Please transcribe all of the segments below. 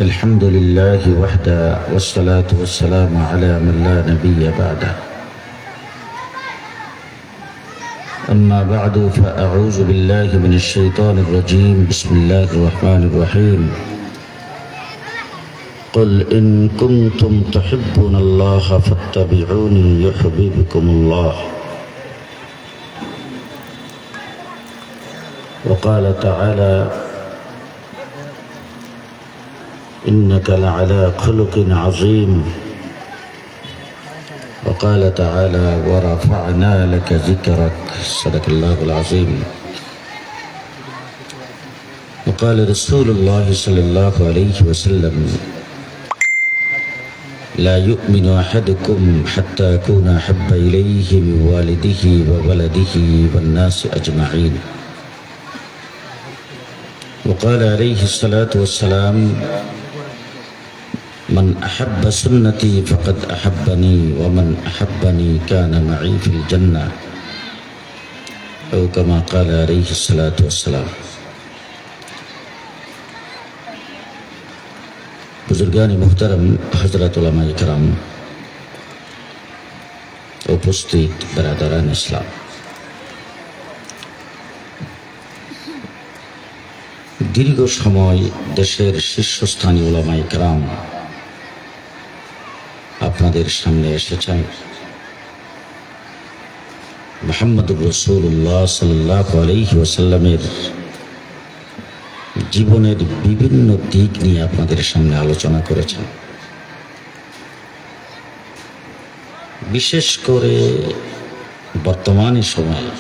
الحمد لله وحده والصلاة والسلام على من لا نبي بعده. أما بعد فأعوذ بالله من الشيطان الرجيم. بسم الله الرحمن الرحيم. قل إن كنتم تحبون الله فاتبعوني يحببكم الله. وقال تعالى إنك لعلى خلق عظيم. وقال تعالى ورفعنا لك ذكرك. صدق الله العظيم. وقال رسول الله صلى الله عليه وسلم لا يؤمن أحدكم حتى أكون أحب إليه من والده وولده والناس أجمعين. وقال عليه الصلاة والسلام من أحب سنتي فقد أحبني ومن أحبني كان معي في الجنة أو كما قال عليه الصلاة والسلام. बुजुर्गान मुहतरम हजरत उलमा इकराम, उपस्थित बरादरान इस्लाम, दीर्घ समय देशेर शीर्षस्थानीय उलमा इकराम আপনাদের সামনে এসেছেন। মুহাম্মদুর রাসূলুল্লাহ সাল্লাল্লাহু আলাইহি ওয়াসাল্লামের জীবনের বিভিন্ন দিক নিয়ে আপনাদের সামনে আলোচনা করেছেন। বিশেষ করে বর্তমান সময়ে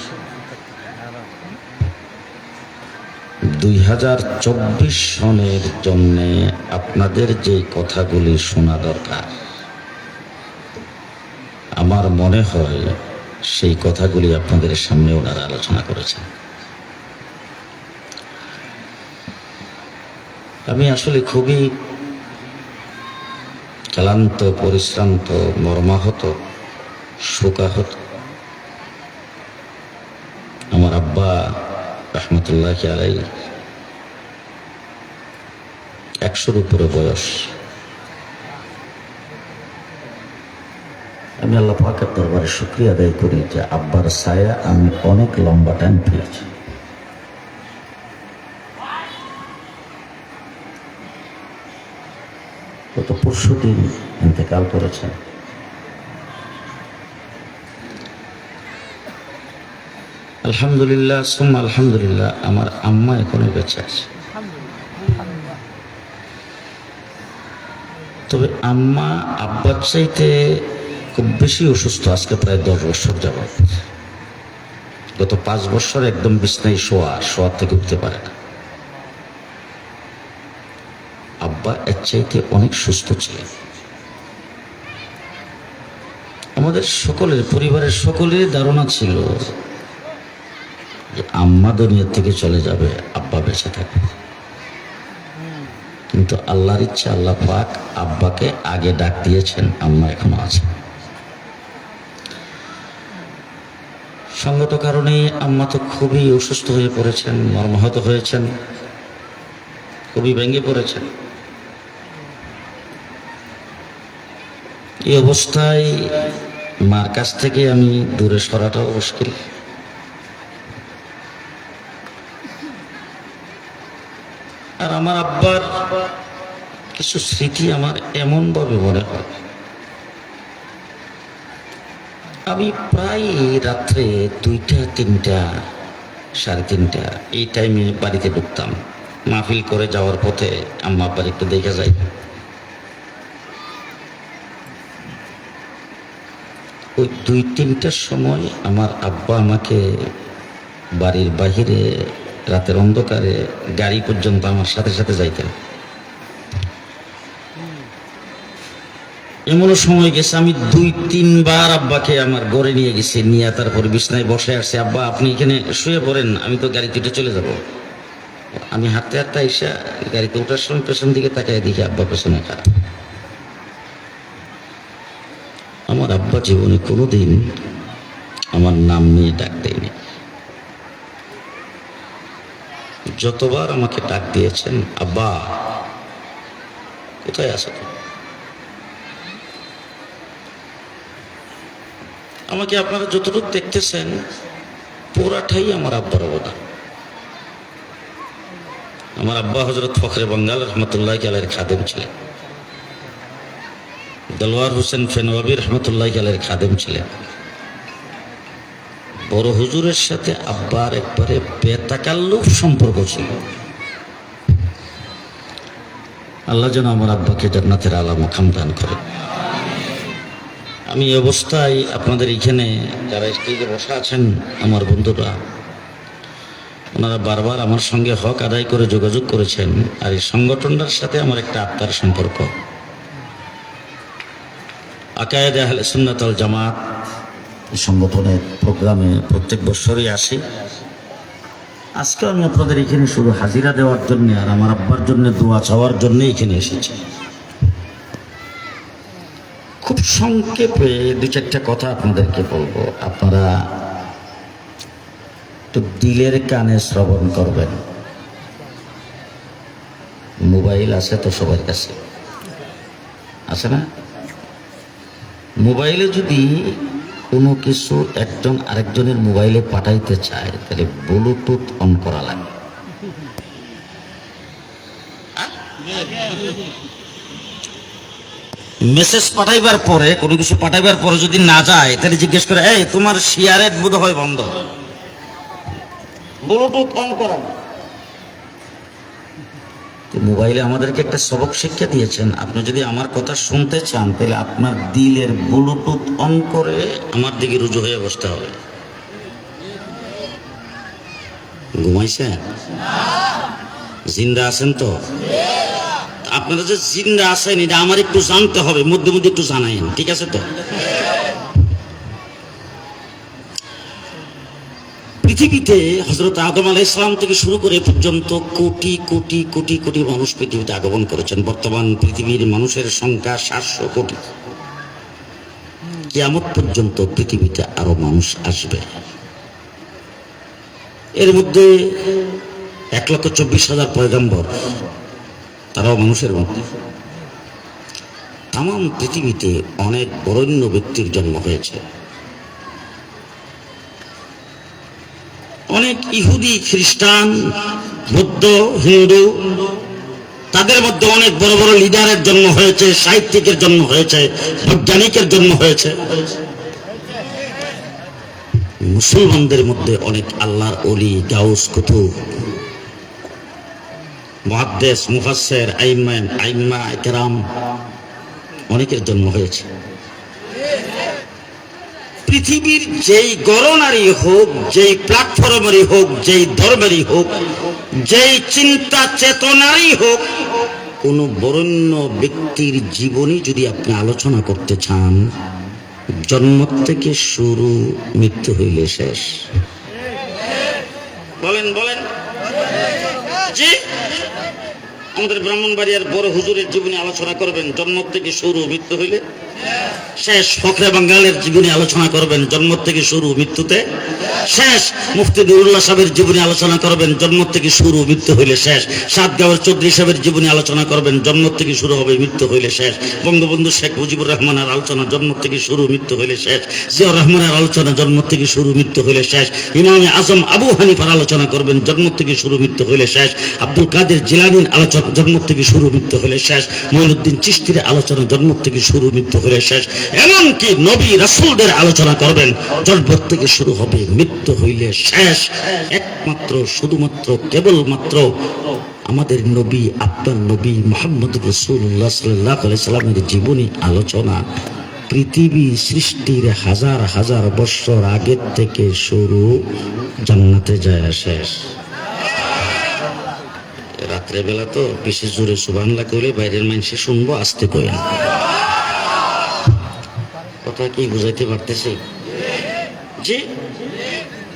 2024 সনের জন্য আপনাদের যে কথাগুলি শোনা দরকার, আমার মনে হয় সেই কথাগুলি আপনাদের সামনে ওনারা আলোচনা করেছেন। আমি আসলে খুবই ক্লান্ত, পরিশ্রান্ত, মর্মাহত, শোকাহত। আমার আব্বা রহমতুল্লাহি আলাইহি 100-র উপরে বয়স। আমি আল্লাহ পাকের দরবারে শুকরিয়া আদায় করি যে আব্বার ছায়া আমি অনেক লম্বা টাইম পেয়েছি। গত পরশুদিন ইন্তেকাল করেছেন। আলহামদুলিল্লাহ সুম্মা আলহামদুলিল্লাহ, আমার আম্মা এখনো বেঁচে আছে। তবে আম্মা আব্বার চাইতে খুব বেশি অসুস্থ। আজকে প্রায় 10 বছর যাবত। গত 5 বছর একদম বিছনায় শোয়া থেকে উঠতে পারে না। আব্বা এর চাইতে অনেক সুস্থ ছিলেন। আমাদের সকলের, পরিবারের সকলের ধারণা ছিল যে আম্মা দুনিয়া থেকে চলে যাবে, আব্বা বেঁচে থাকবে। কিন্তু আল্লাহর ইচ্ছা, আল্লাহ পাক আব্বাকে আগে ডাক দিয়েছেন, আম্মা এখনো আছে। সঙ্গত কারণে আম্মা তো খুবই অসুস্থ হয়ে পড়েছেন, মর্মাহত হয়েছেন, খুবই ভেঙে পড়েছেন। এই অবস্থায় মার কাছ থেকে আমি দূরে সরাটাও মুশকিল। আর আমার আব্বার কিছু স্মৃতি আমার এমন ভাবে মনে হয়, আমি প্রায় রাত্রে 2টা, 3টা, 3:30 এই টাইমে বাড়িতে ঢুকতাম। মাহফিল করে যাওয়ার পথে আম্মা আব্বার একটু দেখে যাই। ওই 2-3টার সময় আমার আব্বা আমাকে বাড়ির বাহিরে রাতের অন্ধকারে গাড়ি পর্যন্ত আমার সাথে সাথে যাইতেন। এমনও সময় গেছে আমি 2-3 বার আব্বাকে আমার ঘরে নিয়ে গেছি, নিয়ে তারপরে বিছনায় বসে আসছে। আব্বা আপনি এখানে শুয়ে পড়েন, আমি তো গাড়িতে উঠে চলে যাব। আমি হাঁটতে হাঁটতে এসে গাড়িতে ওঠার সময় পেছন দিকে তাকায় দেখি আব্বা পেছনে খারাপ। আমার আব্বা জীবনে কোনোদিন আমার নাম নিয়ে ডাক দেয়নি। যতবার আমাকে ডাক দিয়েছেন আব্বা, কোথায় আছে তো? আমাকে আপনারা যতটুকু দেখতেছেন পুরাটাই আমার আব্বার অবদান। আমার আব্বা হযরত ফখরে বাঙ্গাল রহমতুল্লাহ আলাইহির খাদেম ছিলেন, দেলোয়ার হোসেন ফেনওয়াবি রহমতুল্লাহ আলাইহির খাদেম ছিলেন। বড় হুজুরের সাথে আব্বার একবারে বেতাকাল্লুফ সম্পর্ক ছিল। আল্লাহ যেন আমার আব্বাকে জান্নাতের আলা মাকাম দান করেন। আমি এই অবস্থায় আপনাদের এখানে যারা স্টেজে বসা আছেন আমার বন্ধুরা, ওনারা বারবার আমার সঙ্গে হক আদায় করে যোগাযোগ করেছেন। আর এই সংগঠনটার সাথে আমার একটা আত্মার সম্পর্ক। আকায়েদে আহলে সুন্নাত ওয়াল জামাত সংগঠনের প্রোগ্রামে প্রত্যেক বছরই আসি। আজকে আমি আপনাদের এখানে শুধু হাজিরা দেওয়ার জন্য আর আমার আব্বার জন্য দোয়া চাওয়ার জন্য এখানে এসেছি। খুব সংক্ষেপে দু চারটা কথা আপনাদেরকে বলবো, আপনারা একটু দিলের কানে শ্রবণ করবেন। মোবাইল আছে তো সবার কাছে, আছে না? মোবাইলে যদি কোনো কিছু একজন আরেকজনের মোবাইলে পাঠাইতে চায় তাহলে ব্লুটুথ অন করা লাগে। মেসেজ পাঠাইবার পরে, কোনো কিছু পাঠাইবার পরে যদি না যায় তাহলে জিজ্ঞেস করে, এই তোমার শেয়ারের বোধ হয় বন্ধ, ব্লুটুথ অন করা। মোবাইলে আমাদেরকে একটা সবক শিক্ষা দিয়েছেন, আপনি যদি আমার কথা শুনতে চান তাহলে আপনার দিলের ব্লুটুথ অন করে আমার দিকে রুজু হয়ে বসতে হবে। ঘুমাইছেন? জিন্দা আছেন তো? আপনারা যে জিন্দা আছেন এটা আমার একটু জানতে হবে, মধ্যে মধ্যে একটু জানাইন, ঠিক আছে তো? পৃথিবীতে হযরত আদম আলাইহিস সালাম থেকে শুরু করে পর্যন্ত কোটি কোটি কোটি কোটি মানুষ পৃথিবীতে আগমন করেছেন। বর্তমান পৃথিবীর মানুষের সংখ্যা 700 কোটি। কিয়ামত পর্যন্ত পৃথিবীতে আরো মানুষ আসবে। এর মধ্যে 1,24,000 পয়গম্বর, তারাও মানুষের মধ্যে। তাম পৃথিবীতে অনেক বরেণ্য ব্যক্তির জন্ম হয়েছে। অনেক ইহুদি, খ্রিস্টান, বৌদ্ধ, হিন্দু, তাদের মধ্যে অনেক বড় বড় লিডারের জন্ম হয়েছে, সাহিত্যিকের জন্ম হয়েছে, বৈজ্ঞানিকের জন্ম হয়েছে। মুসলমানদের মধ্যে অনেক আল্লাহর ওলি, গাউস, কুতুব, মুহাদ্দিস, মুফাসসির, আইম্মা ইকরাম অনেকের জন্ম হয়েছে। পৃথিবীর যেই গণনারই হোক, যেই প্ল্যাটফর্মেরই হোক, যেই ধর্মেরই হোক, যেই চিন্তা চেতনারই হোক, কোন বরেণ্য ব্যক্তির জীবনী যদি আপনি আলোচনা করতে চান, জন্ম থেকে শুরু, মৃত্যু হইলে শেষ। বলেন বলেন জি। আমাদের ব্রাহ্মণবাড়িয়ার বড় হুজুরের জীবনী আলোচনা করবেন, জন্ম থেকে শুরু, মৃত্যু হইলে শেষ। ফখরে বাঙ্গালের জীবনী আলোচনা করবেন, জন্ম থেকে শুরু, মৃত্যুতে শেষ। মুফতি নুরুল্লাহ সাহেবের জীবনী আলোচনা করবেন, জন্ম থেকে শুরু, মৃত্যু হইলে শেষ। সাতগাঁওয়ের চৌধুরী সাহেবের জীবনী আলোচনা করবেন, জন্ম থেকে শুরু হবে, মৃত্যু হইলে শেষ। বঙ্গবন্ধু শেখ মুজিবুর রহমানের আলোচনা, জন্ম থেকে শুরু, মৃত্যু হইলে শেষ। জিয়াউর রহমানের আলোচনা, জন্ম থেকে শুরু, মৃত্যু হইলে শেষ। ইমামে আজম আবু হানিফার আলোচনা করবেন, জন্ম থেকে শুরু, মৃত্যু হইলে শেষ। আব্দুল কাদের জিলানীর আলোচনা, জন্ম থেকে শুরু, মৃত্যু হইলে শেষ। মঈনুদ্দিন চিশতির আলোচনা, জন্ম থেকে শুরু, মৃত্যু হইলে শেষ। এমনকি নবী রাসূলদের আলোচনা করবেন, জন্ম থেকে শুরু হবে, মৃত্যু হইলে শেষ। একমাত্র, শুধুমাত্র, কেবলমাত্র আমাদের নবী, আপনার নবী মুহাম্মদ রাসূলুল্লাহ সাল্লাল্লাহু আলাইহি সাল্লামের জীবনী আলোচনা পৃথিবী সৃষ্টির হাজার হাজার বছর আগের থেকে শুরু, জান্নাতে যায় শেষ। রাত্রেবেলা তো বেশি জোরে সুবহানাল্লাহ কইলে বাইরের মানুষে শুনবো, আসতে কইেন। কথা কি বুঝাইতে পারতেছি? যে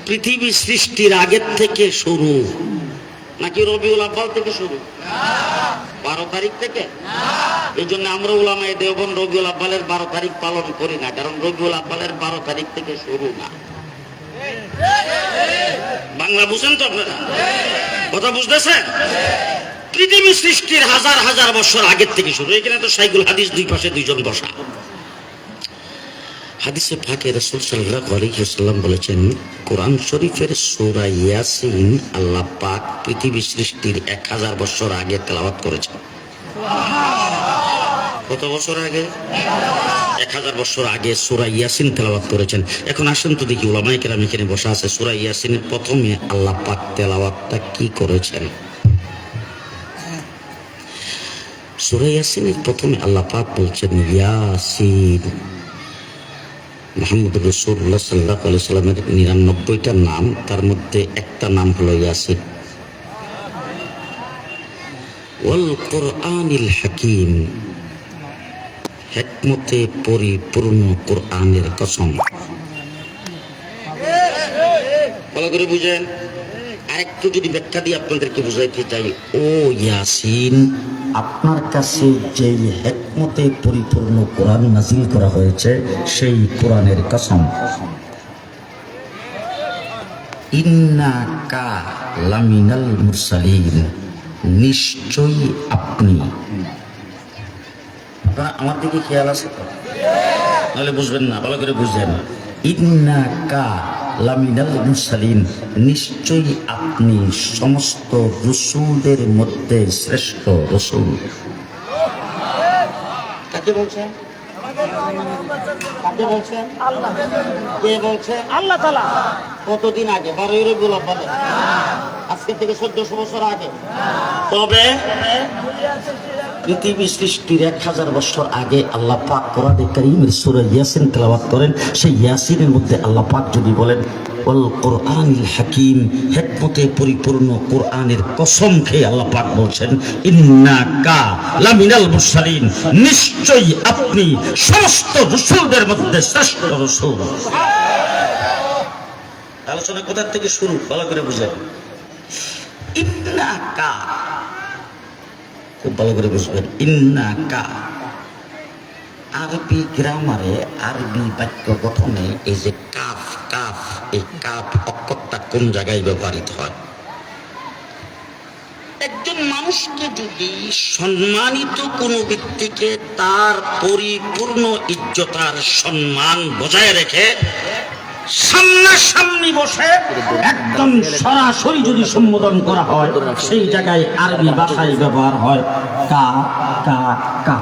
পৃথিবী সৃষ্টির আগের থেকে শুরু, নাকি রবিউল আব্বাল থেকে শুরু? 12 তারিখ থেকে? এই জন্য আমরা উলামায়ে দেওবন্দ রবিউল আব্বালের 12 তারিখ পালন করি না, কারণ রবিউল আব্বালের 12 তারিখ থেকে শুরু না। বাংলা বুঝেন তো আপনারা? কথা বুঝতেছেন? পৃথিবী সৃষ্টির হাজার হাজার বছর আগের থেকে শুরু। এখানে তো শাইখুল হাদিস, দুই পাশে দুইজন বসা। হাদিসে পাকে রাসূল সাল্লাল্লাহু আলাইহি ওয়াসাল্লাম বলেছেন, কোরআন শরীফের সূরা ইয়াসিন আল্লাহ পাক পৃথিবী সৃষ্টির 1000 বছর আগে তেলাওয়াত করেছেন। কত বছর আগে? 1000 বছর আগে সূরা ইয়াসিন তেলাওয়াত করেছেন। এখন আসেন তো দেখি, উলামায়ে কেরাম এখানে বসা আছে, সূরা ইয়াসিনের প্রথমে আল্লাহ পাক তেলাওয়াতটা কি করেছেন? সূরা ইয়াসিনের প্রথমে আল্লাহ পাক বলছেন ইয়াসিন। মুহাম্মদ রাসূলুল্লাহ সাল্লাল্লাহু আলাইহি ওয়াসাল্লামের 99টা নাম, তার মধ্যে একটা নাম হলো ইয়াসিন। ওয়াল কোরআনিল হাকীম, হিকমতে পরিপূর্ণ কোরআনের কসম। ভালো করে বুঝেন। আরেকটু যদি ব্যাখ্যা দিয়ে আপনাদেরকে বুঝাইতে চাই, ও ইয়াসিন, আপনার কাছে যে হিকমতে পরিপূর্ণ কোরআন নাযিল করা হয়েছে সেই কোরআনের কসম। ইন্নাকা লামিনাল মুরসালিন, নিশ্চয়ই আপনি। আমার দিকে খেয়াল আছে তো? নাহলে বুঝবেন না, ভালো করে বুঝবেন। ইন্নাকা লামিনাল মুরসালিন, নিশ্চয়ই আপনি সমস্ত রাসূলদের মধ্যে শ্রেষ্ঠ রাসূল। কাকে বলছেন? কাকে বলছেন? আল্লাহ। কে বলছেন? আল্লাহ তাআলা। কতদিন আগে? 12 রবিউল আউয়াল, আজকে থেকে 1400 বছর আগে। তবে পৃথিবী সৃষ্টির 1000 বছর আগে আল্লাহ পাক কোরআনে কারীমের সূরা ইয়াসিন তেলাওয়াত করেন। সেই ইয়াসিনের মধ্যে আল্লাহ পাক যদি বলেন ওয়াল কোরআনিল হাকীম, হিকমতে পরিপূর্ণ কোরআনের কসম খেয়ে আল্লাহ পাক বলছেন ইন্নাকা লামিনাল মুরসালিন, নিশ্চয়ই আপনি সমস্ত রাসূলদের মধ্যে শ্রেষ্ঠ রাসূল। আলোচনা কোথা থেকে শুরু, ভালো করে বুঝেন। ইন্নাকা, খুব ভালো করে বুঝবেন। ইন্নাকা আরবি গ্রামারে, আরবি বাক্য গঠনে এই যে কাফ, কাফ, এই কাফ অক্ষরটা কোন জায়গায় ব্যবহৃত হয়? একজন মানুষকে যদি সম্মানিত কোনো ব্যক্তিকে তার পরিপূর্ণ ইজ্জত আর সম্মান বজায় রেখে সামনাসামনি বসে একদম সরাসরি যদি সম্বোধন করা হয়, সেই জায়গায় আরবি ভাষায় ব্যবহার হয় কা কা কা।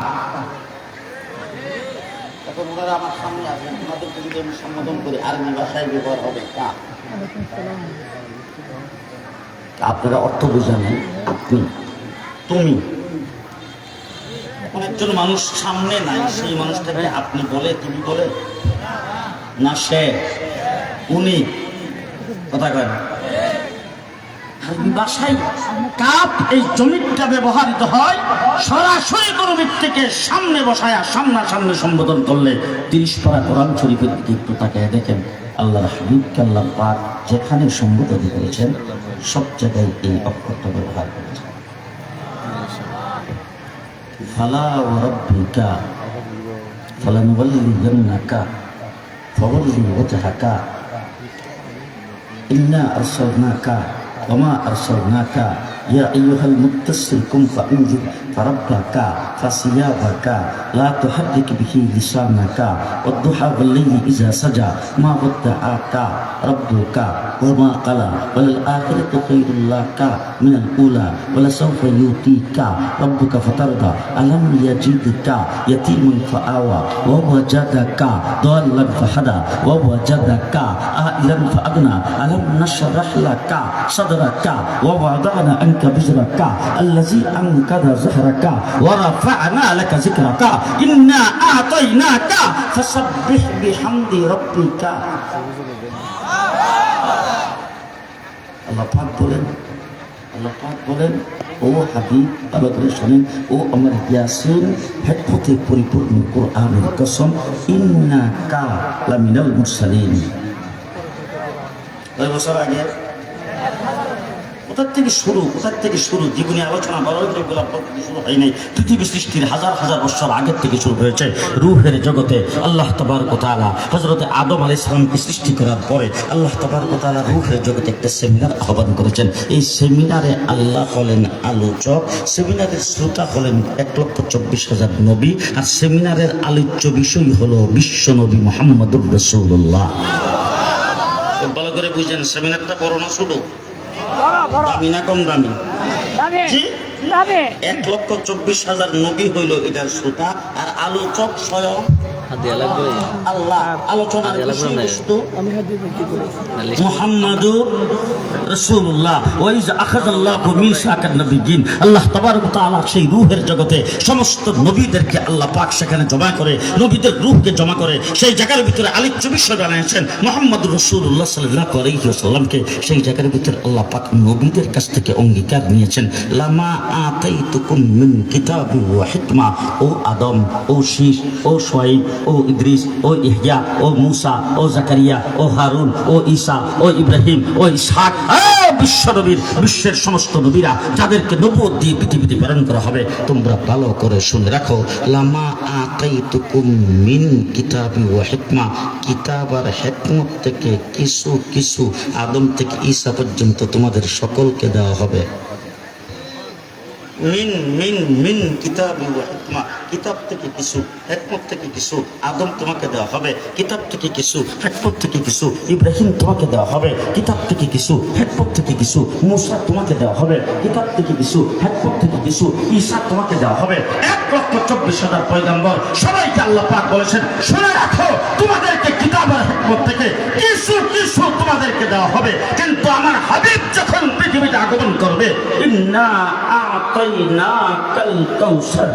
এখন ওনারা আমার সামনে আসেন, ওনাদেরকে যদি আমি সম্বোধন করি আরবি ভাষায় ব্যবহার হবে কা। আপনারা অর্থ বুঝালেন, আপনি, তুমি। এখন একজন মানুষ সামনে নাই, সেই মানুষটাকে আপনি বলে, তুমি বলে না, সে, উনি, কথা কয় না। আরবি ভাষায় কাপ এই জমিটা ব্যবহৃত হয় সরাসরি কোনো ব্যক্তিকে সামনে বসায়া সামনাসামনি সম্বোধন করলে। 30 পারা কোরআন শরীফের দিকে একটু তাকায় দেখেন, আল্লাহর হাবিবকে আল্লাহ পাক যেখানে সম্বোধন করেছেন সব জায়গায় এই অক্ষরটা ব্যবহার করেছেন। ফালা ওয়া রাব্বিকা ফালানুওয়াল্লিয়ান্নাকা ফাওয়াল্লি ওয়াজহাকা ইন্না আরসালনাকা ওয়া মা আরসালনাকা ইয়া আইয়ুহাল মুত্তাসির কুম ফাআনজির ফারাব্বাকা ফাসিয়াবাকা লা তুহাররিক বিহি লিসানাকা ওয়াদ-দুহা ওয়াল-লাইলি ইযা সাজা মা ওয়াদ্দাআকা রাব্বুকা ওয়া মা ক্বালা ওয়াল আখিরাতু খায়রুল লাকা মিনাল উলা ওয়া লাসাওফা ইউতিকা রাব্বুকা ফাতারদা আলাম ইয়াজিদকা ইয়াতীমান ফাআওয়া ওয়া ওয়াজাদাকা দাল্লান ফাহাদা ওয়া ওয়াজাদাকা আইলান ফাআগনা আলাম নাশরাহ লাকা সাদরাকা ওয়া ওয়াদা'না আনকা বিজরাকা আল্লাযী আনকাযা যাহরাকা ওয়া রাফa'না লাকা যিকরাকা ইন্না আ'তাইনাকা ফাসাব্বিহ বিহামদি রাব্বিকা। আল্লাহ পাক বলেন, আল্লাহ পাক বলেন, ও হাবিব, ভালো করে শোনেন, ও আমার ইয়াসিন, হিকমতে পরিপূর্ণ কোরআনের কসম, ইন্নাকা লামিনাল মুরসালিন। 10 বছর আগে, কোথার থেকে শুরু জীবনী আলোচনা শুরু হয় নাই। পৃথিবী সৃষ্টির হাজার হাজার বছর আগের থেকে শুরু হয়েছে। রূহের জগতে আল্লাহ তাবারক ওয়া তাআলা হযরতে আদম আলাইহিস সালামকে সৃষ্টি করার পরে আল্লাহ তাবারক ওয়া তাআলা রূহের জগতে একটা সেমিনার আহ্বান করেছেন। এই সেমিনারে আল্লাহ হলেন আলোচক, সেমিনারের শ্রোতা হলেন 1,24,000 নবী, আর সেমিনারের আলোচ্য বিষয় হলো বিশ্ব নবী মুহাম্মদুর রাসূলুল্লাহ। ভালো করে বুঝেন, সেমিনারটা বড় না ছোট? দামি না কম দামি? জি, 1,24,000 নবী হইল এটার শ্রোতা, আর আলোচক স্বয়ং আল্লাহ। আলোচনার বিষয়বস্তু মুহাম্মাদুর রাসূলুল্লাহ। ওয়াইজ আখাযাল্লাহু মিসাকান নাবিয়্যিন। আল্লাহ তাবারক ওয়া তাআলা সেই রূহের জগতে সমস্ত নবীদেরকে আল্লাহ পাক সেখানে জমা করে, নবীদের রূহকে জমা করে সেই জায়গার ভিতরে আলোচ্য বিষয় বানিয়েছেন মুহাম্মাদুর রাসূলুল্লাহ সাল্লাল্লাহু আলাইহি ওয়াসাল্লামকে। সেই জায়গার ভিতরে আল্লাহ পাক নবীদের কাছ থেকে অঙ্গীকার নিয়েছেন, লামা আতাইতুকুম মিন কিতাবি ওয়া হিকমা। ও আদম, ও শীশ, ও শুআইব, ও ইদ্রিস, ও ইহইয়া, ও মূসা, ও জাকারিয়া, ও হারুন, ও ঈসা, ও ইব্রাহিম, ও ইসহাক, বিশ্ব নবীর, বিশ্বের সমস্ত নবীরা যাদেরকে নবুয়ত দিয়ে পৃথিবীতে প্রেরণ করা হবে, তোমরা ভালো করে শুনে রাখো, লামা আতাইতুকুম মিন কিতাবি ওয়া হিকমা। কিতাব আর হিকমত থেকে কিছু কিছু আদম থেকে ঈসা পর্যন্ত তোমাদের সকলকে দেওয়া হবে। মিন মিন মিন কিতাবি ওয়া হিকমা, কিতাব থেকে কিছু, হিকমত থেকে কিছু আদম তোমাকে দেওয়া হবে, কিতাব থেকে কিছু, হিকমত থেকে কিছু ইব্রাহিম তোমাকে দেওয়া হবে, কিতাব থেকে কিছু, হিকমত থেকে কিছু মূসা তোমাকে দেওয়া হবে, কিতাব থেকে কিছু, হিকমত থেকে কিছু ঈসা তোমাকে দেওয়া হবে। 1,24,000 পয়গম্বর সবাইকে আল্লাহ পাক বলেছেন, শুনে রাখো তোমাদেরকে কিতাব আর হিকমত থেকে কিছু কিছু তোমাদেরকে দেওয়া হবে, কিন্তু আমার হাবিব যখন পৃথিবীতে আগমন করবে, ইন্না আতাইনাকাল কাউসার,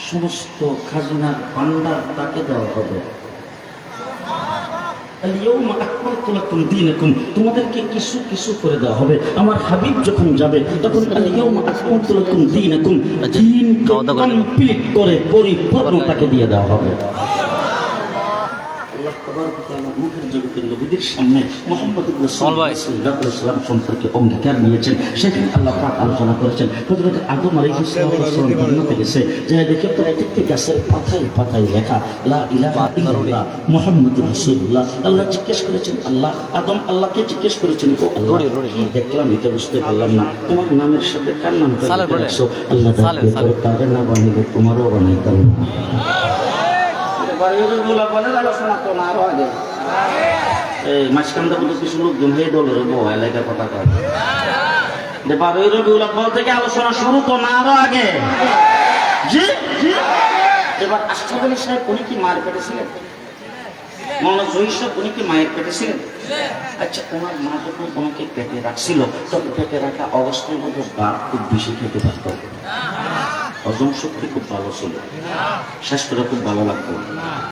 সমস্ত খাজনার ভান্ডার তাকে দেওয়া হবে। তোমাদেরকে কিছু কিছু করে দেওয়া হবে। আমার হাবিব যখন যাবে তখন কমপ্লিট করে পরিপূর্ণ তাকে দিয়ে দেওয়া হবে। নবীদের সামনে মুহাম্মদুর রাসূলুল্লাহ সাল্লাল্লাহু আলাইহি ওয়াসাল্লাম সম্পর্কে অঙ্গীকার নিয়েছেন। সেখানে আল্লাহ পাক আলোচনা করেছেন। হযরত আদম আলাইহিস সালাম জান্নাতে গেছে, যে দেখে প্রত্যেকটি গাছের পাতায় পাতায় লেখা লা ইলাহা ইল্লাল্লাহ মুহাম্মদুর রাসূলুল্লাহ। আল্লাহ জিজ্ঞেস করেছেন, আল্লাহ আদম আল্লাহকে জিজ্ঞেস করেছেন, ও আল্লাহ দেখলাম এটা বুঝতে পারলাম না, তোমার নামের সাথে কার নামটা রাখছো? আল্লাহ তার না বানিয়ে তোমারও বানাইতাম না। মাঝখানটা বলতে কিছু লোকজন হয়ে দলের এলাকার কথা কয়, থেকে আলোচনা শুরু তো না আরো আগে। জি জি, এবার আশরাফ আলী সাহেব উনি কি মার পেটেছিলেন? মৌলানা জহির সাহেব উনি কি মায়ের পেটেছিলেন? আচ্ছা, তোমার মা যখন তোমাকে পেটে রাখছিল তখন পেটে রাখা অবস্থায় মধ্যে বাপ খুব বেশি খেতে পারত, হজম শক্তি খুব ভালো ছিল, স্বাস্থ্যটা খুব ভালো লাগতো।